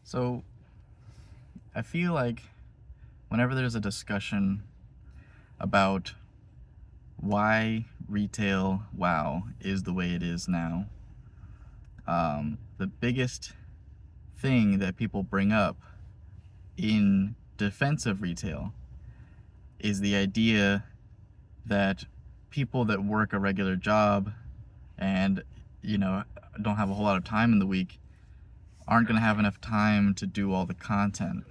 So I feel like whenever there's a discussion about why retail WoW is the way it is now, the biggest thing that people bring up in defense of retail is the idea that people that work a regular job and, don't have a whole lot of time in the week aren't going to have enough time to do all the content.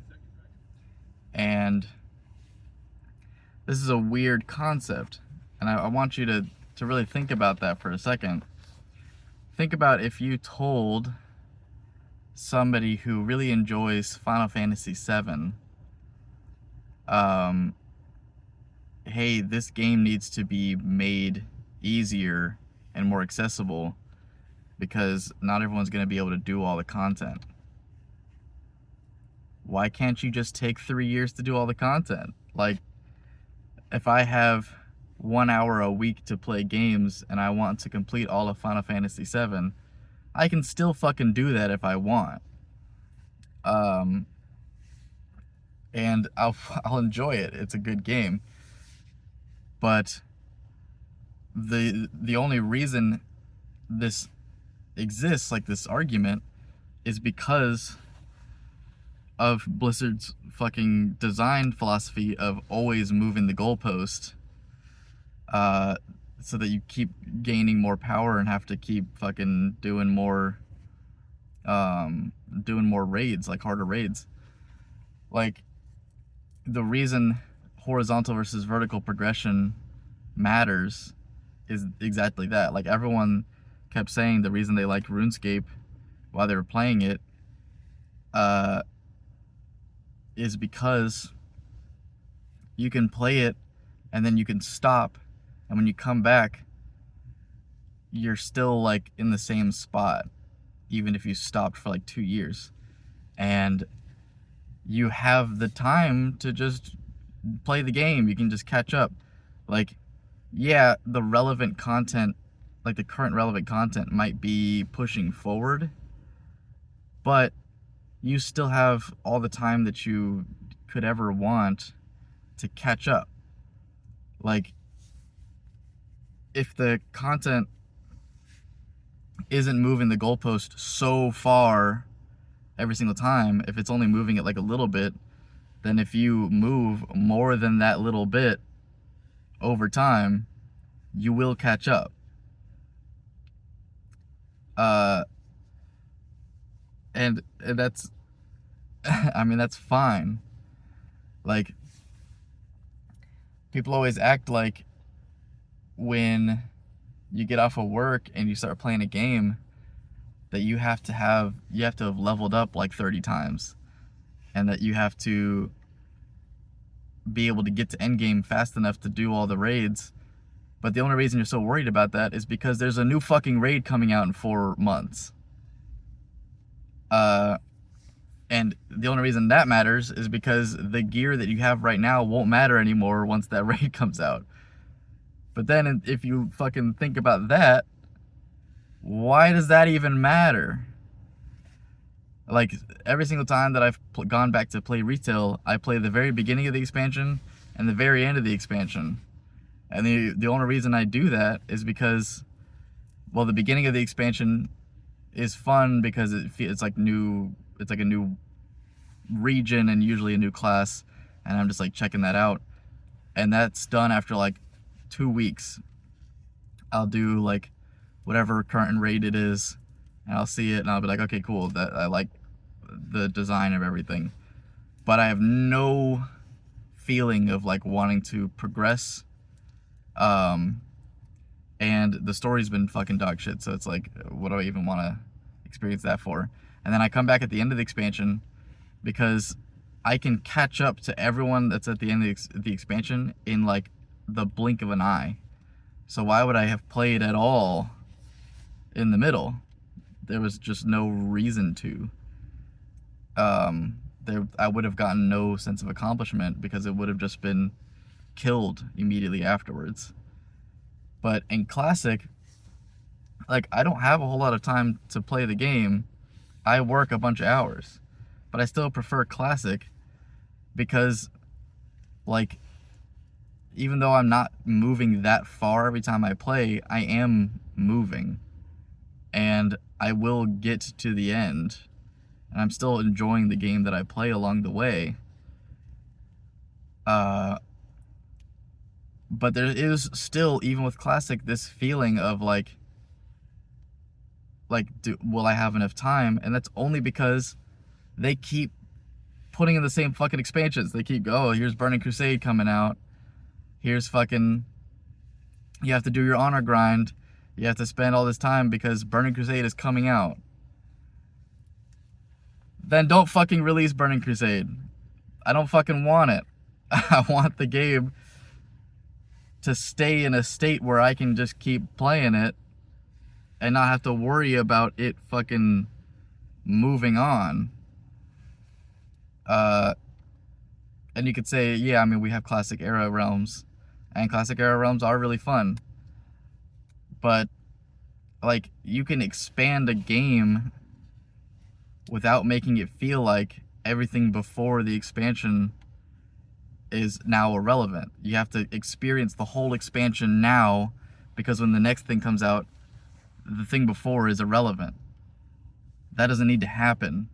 And this is a weird concept, and I want you to really think about that for a second. Think about if you told somebody who really enjoys Final Fantasy VII, hey, this game needs to be made easier and more accessible because not everyone's going to be able to do all the content. Why can't you just take 3 years to do all the content? Like, if I have 1 hour a week to play games and I want to complete all of Final Fantasy VII, I can still fucking do that if I want. And I'll enjoy it. It's a good game. But the only reason this exists, like this argument, is because of Blizzard's fucking design philosophy of always moving the goalpost, so that you keep gaining more power and have to keep fucking doing more raids, like harder raids. Like, the reason horizontal versus vertical progression matters is exactly that. Like, everyone kept saying the reason they liked RuneScape while they were playing it is because you can play it and then you can stop, and when you come back you're still like in the same spot even if you stopped for like 2 years, and you have the time to just play the game. You can just catch up. Like, yeah, the relevant content, like the current relevant content, might be pushing forward, but you still have all the time that you could ever want to catch up. Like, if the content isn't moving the goalpost so far every single time, if it's only moving it like a little bit, then if you move more than that little bit over time, you will catch up. And that's, I mean, that's fine. Like, people always act like when you get off of work and you start playing a game that you have to have leveled up like 30 times, and that you have to be able to get to endgame fast enough to do all the raids. But the only reason you're so worried about that is because there's a new fucking raid coming out in 4 months. And the only reason that matters is because the gear that you have right now won't matter anymore once that raid comes out. But then if you fucking think about that, why does that even matter? Like, every single time that I've gone back to play retail, I play the very beginning of the expansion and the very end of the expansion. And the only reason I do that is because, well, the beginning of the expansion is fun because it's like a new region and usually a new class, and I'm just like checking that out. And that's done after like 2 weeks. I'll do like whatever current raid it is, and I'll see it and I'll be like, okay, cool, that I like the design of everything. But I have no feeling of like wanting to progress. And the story's been fucking dog shit, so it's like, what do I even want to experience that for? And then I come back at the end of the expansion because I can catch up to everyone that's at the end of the expansion in like the blink of an eye. So why would I have played at all in the middle? There was just no reason to. I would have gotten no sense of accomplishment because it would have just been killed immediately afterwards. But in Classic, like, I don't have a whole lot of time to play the game. I work a bunch of hours. but I still prefer classic because, like, even though I'm not moving that far every time I play, I am moving. And I will get to the end. And I'm still enjoying the game that I play along the way. But there is still, even with classic, this feeling of like will I have enough time? And that's only because they keep putting in the same fucking expansions. They keep oh, here's Burning Crusade coming out. Here's fucking, you have to do your honor grind. You have to spend all this time because Burning Crusade is coming out. Then don't fucking release Burning Crusade. I don't fucking want it. I want the game to stay in a state where I can just keep playing it and not have to worry about it fucking moving on. And you could say, yeah, I mean, we have Classic Era realms, and Classic Era realms are really fun. But, like, you can expand a game without making it feel like everything before the expansion is now irrelevant. You have to experience the whole expansion now, because when the next thing comes out, the thing before is irrelevant. That doesn't need to happen.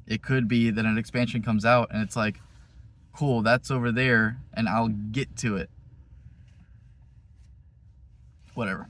It could be that an expansion comes out and it's like, cool, that's over there, and I'll get to it. Whatever.